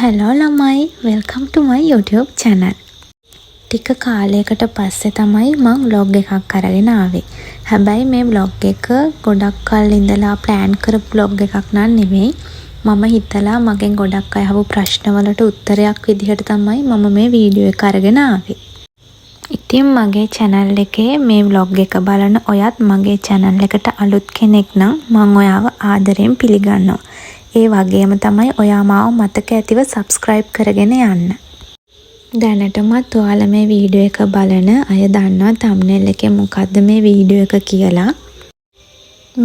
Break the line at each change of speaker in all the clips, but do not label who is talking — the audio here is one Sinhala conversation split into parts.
Hello ළමයි, welcome to my YouTube channel. ටික කාලයකට පස්සේ තමයි මම vlog එකක් අරගෙන ආවේ. හැබැයි මේ vlog එක ගොඩක් කල් ඉඳලා plan කරපු vlog එකක් නන් නෙමෙයි. මම හිතලා මගෙන් ගොඩක් අය අහපු ප්‍රශ්නවලට උත්තරයක් විදිහට තමයි මම මේ වීඩියෝ එක අරගෙන ආවේ. ඉතින් මගේ channel එකේ මේ vlog එක බලන ඔයත් මගේ channel එකට අලුත් කෙනෙක් නම් මම ඔයාව ආදරෙන් පිළිගන්නවා. ඒ වගේම තමයි ඔයා මාව මතක ඇතිව subscribe කරගෙන යන්න. දැනටමත් ඔයාලා මේ වීඩියෝ එක බලන අය දන්නවා thumbnail එකේ මොකද්ද මේ වීඩියෝ එක කියලා.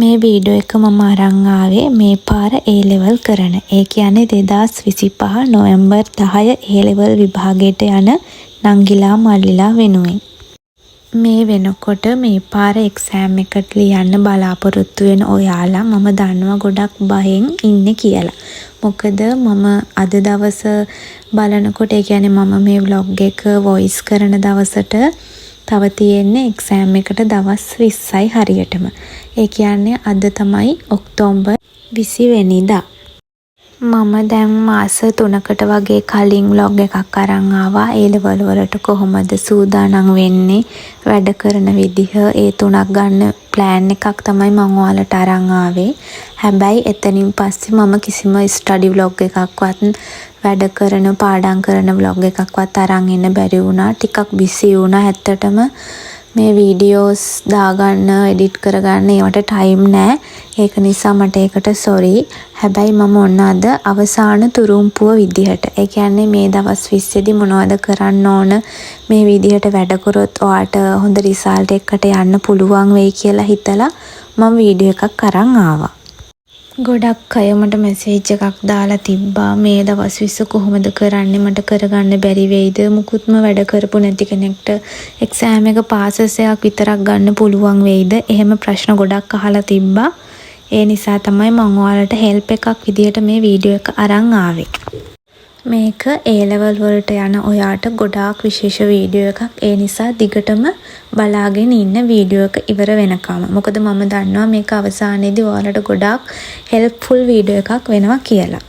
මේ වීඩියෝ එක මම අරන් ආවේ මේ පාර A level කරන. ඒ කියන්නේ 2025 නොවැම්බර් 10 A level විභාගයට යන නංගිලා මල්ලිලා වෙනුවෙන්. මේ වෙනකොට මේ පාර එක්සෑම් එකට ලියන්න බලාපොරොත්තු වෙන ඔයාලා මම දන්නවා ගොඩක් බයෙන් ඉන්නේ කියලා. මොකද මම අද දවස බලනකොට ඒ කියන්නේ මම මේ vlog එක voice කරන දවසට තව තියෙන්නේ එක්සෑම් එකට දවස් 20යි හරියටම. ඒ කියන්නේ අද තමයි ඔක්තෝබර් 20 වෙනිදා. මම දැන් මාස 3කට වගේ කලින් vlog එකක් අරන් ආවා. ඒ level වලට කොහොමද සූදානම් වෙන්නේ, වැඩ කරන විදිහ, ඒ තුනක් ගන්න plan එකක් තමයි මම ඔයාලට අරන් ආවේ. හැබැයි එතනින් පස්සේ මම කිසිම study vlog එකක්වත් වැඩ කරන පාඩම් කරන vlog එකක්වත් අරන් එන්න බැරි වුණා. ටිකක් busy වුණා. ඇත්තටම මේ videos දාගන්න, edit කරගන්න ඒවට time නැහැ. ඒක නිසා මට ඒකට sorry. හැබැයි මම ඔන්න අද අවසාන තුරුම්පුව විදිහට, ඒ කියන්නේ මේ දවස් 20 දී මොනවද කරන්න ඕන, මේ විදිහට වැඩ කරොත් ඔයාට හොඳ result එකකට යන්න පුළුවන් වෙයි කියලා හිතලා මම වීඩියෝ එකක් අරන් ආවා. ගොඩක් අය මට මැසේජ් එකක් දාලා තිබ්බා මේ දවස් 20 කොහොමද කරන්නේ, මට කරගන්න බැරි වෙයිද, මුකුත්ම වැඩ කරපු නැති කෙනෙක්ට එක්සෑම් එක පාසස් එකක් විතරක් ගන්න පුළුවන් වෙයිද, එහෙම ප්‍රශ්න ගොඩක් අහලා තිබ්බා. ඒ නිසා තමයි මම ඔයාලට help එකක් විදියට මේ වීඩියෝ එක අරන් ආවේ. මේක A level වලට යන ඔයාට ගොඩාක් විශේෂ වීඩියෝ එකක්. ඒ නිසා දිගටම බලාගෙන ඉන්න වීඩියෝ එක ඉවර වෙනකම්. මොකද මම දන්නවා මේක අවසානයේදී ඔයාලට ගොඩාක් helpful වීඩියෝ එකක් වෙනවා කියලා.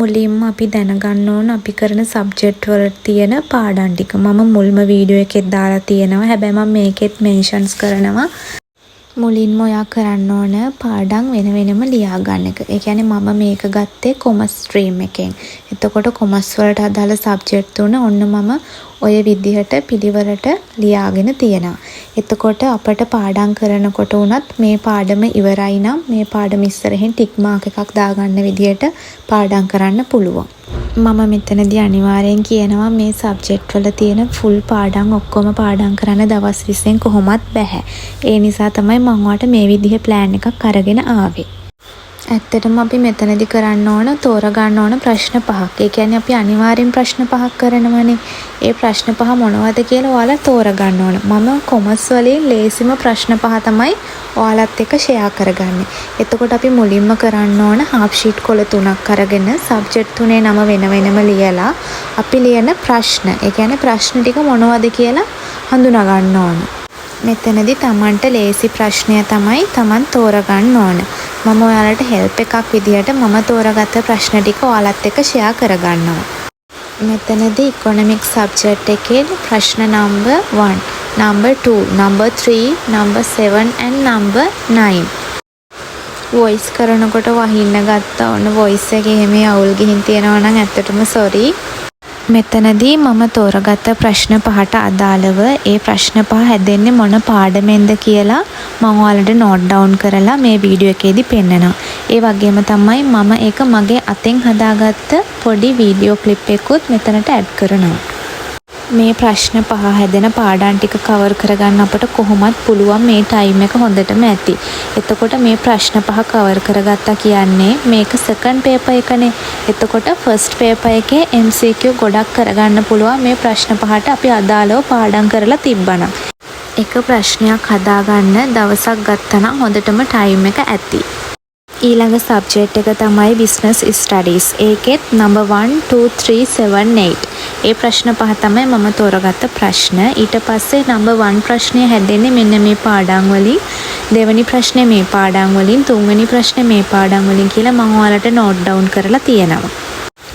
මුලින්ම අපි දැනගන්න ඕන අපි කරන subject වල තියෙන පාඩම් ටික. මම මුල්ම වීඩියෝ එකෙත් දාලා තියෙනවා. හැබැයි මම මේකෙත් mentions කරනවා. මුලින්ම ඔයා කරන්න ඕන පාඩම් වෙන වෙනම ලියා ගන්න එක. ඒ කියන්නේ මම මේක ගත්තේ කොමර්ස් ස්ට්‍රීම් එකෙන්. එතකොට කොමර්ස් වලට අදාළ සබ්ජෙක්ට් තුන ඔන්න මම ඔය විදිහට පිළිවෙලට ලියාගෙන තියෙනවා. එතකොට අපට පාඩම් කරනකොට උනත් මේ පාඩම ඉවරයි නම් මේ පාඩම ඉස්සරහින් ටික් මාක් එකක් දාගන්න විදිහට පාඩම් කරන්න පුළුවන්. මම මෙතනදී අනිවාර්යෙන් කියනවා මේ සබ්ජෙක්ට් වල තියෙන ෆුල් පාඩම් ඔක්කොම පාඩම් කරන්න දවස් 20න් කොහොමත් බෑ. ඒ නිසා තමයි මම ඔයාලට මේ විදිහේ plan එකක් අරගෙන ආවේ. ඇත්තටම අපි මෙතනදී කරන්න ඕන තෝරගන්න ඕන ප්‍රශ්න පහක්. ඒ කියන්නේ අපි අනිවාර්යෙන් ප්‍රශ්න පහක් කරනවනේ. ඒ ප්‍රශ්න පහ මොනවද කියලා ඔයාලා තෝරගන්න ඕන. මම කොමර්ස් වලින් ලේසිම ප්‍රශ්න පහ තමයි ඔයාලත් එක්ක share කරගන්නේ. එතකොට අපි මුලින්ම කරන්න ඕන half sheet කොළ 3ක් අරගෙන subject තුනේ නම වෙන වෙනම ලියලා අපි ලියන ප්‍රශ්න, ඒ කියන්නේ ප්‍රශ්න ටික මොනවද කියලා හඳුනා ගන්න ඕන. මෙතනදී Tamanට ලේසි ප්‍රශ්නය තමයි Taman තෝරගන්න ඕන. මම ඔයාලට help එකක් විදියට මම තෝරගත්ත ප්‍රශ්න ටික ඔයාලත් එක්ක share කරගන්නවා. මෙතනදී economics subject එකේ ප්‍රශ්න number 1, number 2, number 3, number 7 and number 9. voice කරනකොට වහින්න ගත්තා. ඔන්න voice එකේ එහෙම අවුල් ගිහින් තියෙනවා නම් ඇත්තටම sorry. මෙතනදී මම තෝරගත්ත ප්‍රශ්න පහට අදාළව ඒ ප්‍රශ්න පහ හැදෙන්නේ මොන පාඩමෙන්ද කියලා මම ඔයාලට note down කරලා මේ වීඩියෝ එකේදී පෙන්නනවා. ඒ වගේම තමයි මම ඒක මගේ අතෙන් හදාගත්ත පොඩි වීඩියෝ ක්ලිප් එකකුත් මෙතනට add කරනවා. මේ ප්‍රශ්න පහ හැදෙන පාඩම් ටික cover කරගන්න අපට කොහොමත් පුළුවන් මේ time එක හොඳටම ඇති. එතකොට මේ ප්‍රශ්න පහ cover කරගත්තා කියන්නේ මේක second paper එකනේ. එතකොට first paper එකේ MCQ ගොඩක් කරගන්න පුළුවන් මේ ප්‍රශ්න පහට අපි අදාළව පාඩම් කරලා තිබ්බනම්. එක ප්‍රශ්නයක් හදාගන්න දවසක් ගත්තනම් හොඳටම time එක ඇති. ඊළඟ සබ්ජෙක්ට් එක තමයි business studies. ඒකෙත් number 1 2 3 7 8. ඒ ප්‍රශ්න පහ තමයි මම තෝරගත්ත ප්‍රශ්න. ඊට පස්සේ number 1 ප්‍රශ්නය හැදෙන්නේ මෙන්න මේ පාඩම් වලින්. දෙවෙනි ප්‍රශ්නේ මේ පාඩම් වලින්, තුන්වෙනි ප්‍රශ්නේ මේ පාඩම් වලින් කියලා මම ඔයාලට note down කරලා තියෙනවා.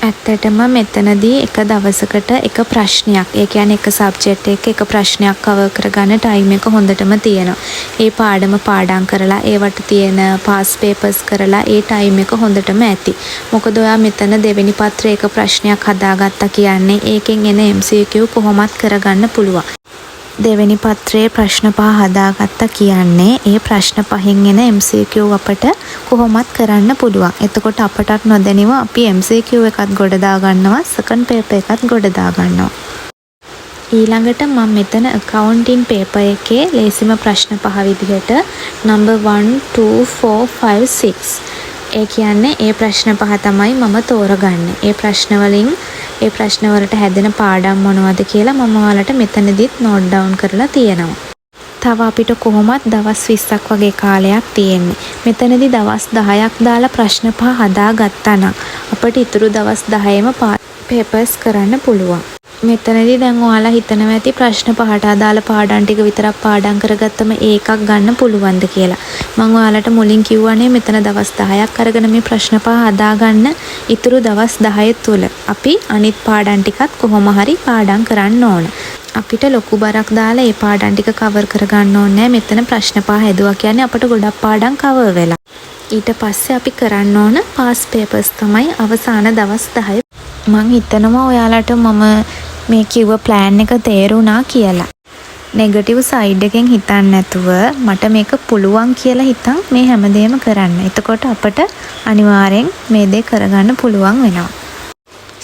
ඇත්තටම මෙතනදී එක දවසකට එක ප්‍රශ්නයක්, ඒ කියන්නේ එක සබ්ජෙක්ට් එක ප්‍රශ්නයක් කවර් කරගන්න ටයිම් එක හොඳටම තියෙනවා. ඒ පාඩම පාඩම් කරලා ඒවට තියෙන පාස් පේපර්ස් කරලා ඒ ටයිම් එක හොඳටම ඇති. මොකද ඔයා මෙතන දෙවෙනි පත්‍රයේ එක ප්‍රශ්නයක් හදාගත්තා කියන්නේ ඒකෙන් එන MCQ කොහොමත් කරගන්න පුළුවන්. දෙවෙනි පත්‍රයේ ප්‍රශ්න 5 හදාගත්තා කියන්නේ ඒ ප්‍රශ්න 5න් එන MCQ අපට කොහොමත් කරන්න පුළුවන්. එතකොට අපටත් නොදැනිව අපි MCQ එකත් ගොඩ දා ගන්නවා, සෙකන්ඩ් පේපර් එකත් ගොඩ දා ගන්නවා. ඊළඟට මම මෙතන accounting paper එකේ ලේසිම ප්‍රශ්න 5 විදිහට number 1 2 4 5 6 ඒ කියන්නේ ඒ ප්‍රශ්න 5 තමයි මම තෝරගන්නේ. ඒ ප්‍රශ්න වලින් ඒ ප්‍රශ්න වලට හැදෙන පාඩම් මොනවද කියලා මම ඔයාලට මෙතනදිත් නෝට් ඩවුන් කරලා තියෙනවා. තව අපිට කොහොමත් දවස් 20ක් වගේ කාලයක් තියෙන්නේ. මෙතනදී දවස් 10ක් දාලා ප්‍රශ්න 5 හදාගත්තා නම් අපිට ඉතුරු දවස් 10ෙම පේපර්ස් කරන්න පුළුවන්. මෙතනදී දැන් ඔයාලා හිතනවා ඇති ප්‍රශ්න 5ට අදාළ පාඩම් ටික විතරක් පාඩම් කරගත්තම ඒකක් ගන්න පුළුවන්ද කියලා. මම ඔයාලට මුලින් කිව්වනේ මෙතන දවස් 10ක් අරගෙන මේ ප්‍රශ්න 5 හදාගන්න ඉතුරු දවස් 10 තුල අපි අනිත් පාඩම් ටිකත් කොහොම හරි පාඩම් කරන්න ඕන. අපිට ලොකු බරක් දාලා ඒ පාඩම් ටික කවර් කරගන්න ඕනේ. මෙතන ප්‍රශ්න 5 හැදුවා කියන්නේ අපිට ගොඩක් පාඩම් කවර් වෙලා. ඊට පස්සේ අපි කරන්න ඕන පාස් පේපර්ස් තමයි අවසාන දවස් 10. මං හිතනවා ඔයාලට මම මේ කිව්ව ප්ලෑන් එක තේරුණා කියලා. නෙගටිව් සයිඩ් එකෙන් හිතන්න නැතුව මට මේක පුළුවන් කියලා හිතන් මේ හැමදේම කරන්න. එතකොට අපට අනිවාර්යෙන් මේ දේ කරගන්න පුළුවන් වෙනවා.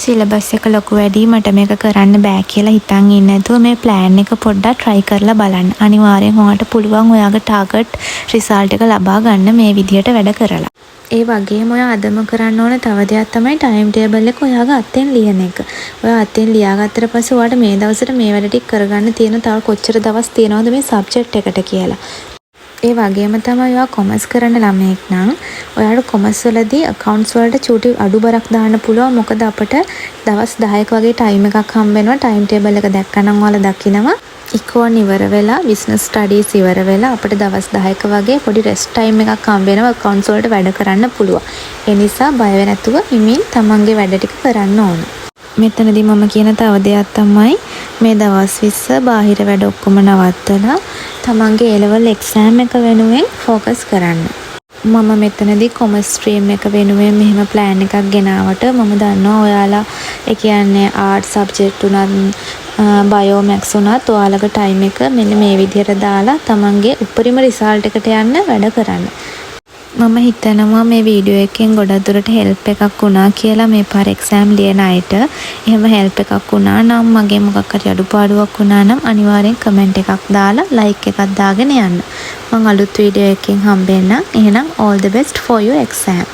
සිලබස් එක ලොකු වැඩි මට මේක කරන්න බෑ කියලා හිතන් ඉන්නේ නැතුව මේ ප්ලෑන් එක පොඩ්ඩක් try කරලා බලන්න. අනිවාර්යෙන් ඔයාලට පුළුවන් ඔයාගේ ටාගට් රිසල්ට් එක ලබා ගන්න මේ විදියට වැඩ කරලා. ඒ වගේම ඔයා අදම කරන්න ඕන තව දෙයක් තමයි ටයිම් ටේබල් එක ඔයාගේ අතෙන් ලියන එක. ඔයා අතෙන් ලියාගත්තට පස්සේ ඔයාට මේ දවසට මේ වැඩ ටික කරගන්න තියෙන තව කොච්චර දවස් තියෙනවද මේ සබ්ජෙක්ට් එකට කියලා. ඒ වගේම තමයි ඔයා කොමර්ස් කරන ළමයෙක් නම් ඔයාට කොමර්ස් වලදී accounts වලට චූටි අඩු බරක් දාන්න පුළුවන්. මොකද අපිට දවස් 10ක වගේ ටයිම් එකක් හම්බ වෙනවා. ටයිම් ටේබල් එක දැක්කනම් ඔයාලා දකිනවා ඉකෝන් ඉවර වෙලා බිස්නස් ස්ටඩීස් ඉවර වෙලා අපිට දවස් 10ක වගේ පොඩි රෙස්ට් ටයිම් එකක් හම්බ වෙනවා accounts වලට වැඩ කරන්න පුළුවන්. ඒ නිසා බය වෙ නැතුව හිමින් තමන්ගේ වැඩ ටික කරන්න ඕන. මෙතනදී මම කියන තව දෙයක් තමයි මේ දවස් 20 බාහිර වැඩ ඔක්කොම නවත්තලා තමන්ගේ A level exam එක වෙනුවෙන් ફોකස් කරන්න. මම මෙතනදී කොමර්ස් ස්ට්‍රීම් එක වෙනුවෙන් මෙහෙම ප්ලෑන් එකක් ගෙනාවට මම දන්නවා ඔයාලා ඒ කියන්නේ ආර්ට් සබ්ජෙක්ට් උනත් බයෝ මැක්ස් උනත් ඔයාලගේ ටයිම් එක මෙන්න මේ විදිහට දාලා තමන්ගේ උපරිම රිසල්ට් එකට යන්න වැඩ කරන්න. මම හිතනවා මේ වීඩියෝ එකෙන් ගොඩක් දුරට හෙල්ප් එකක් වුණා කියලා මේ පාර එක්සෑම් ලියන අයට. එහෙම හෙල්ප් එකක් වුණා නම් මගේ මොකක් හරි අඩුපාඩුවක් වුණා නම් අනිවාර්යෙන් කමෙන්ට් එකක් දාලා ලයික් එකක් දාගෙන යන්න. මම අලුත් වීඩියෝ එකකින් හම්බෙන්නම්. එහෙනම් all the best for your exam.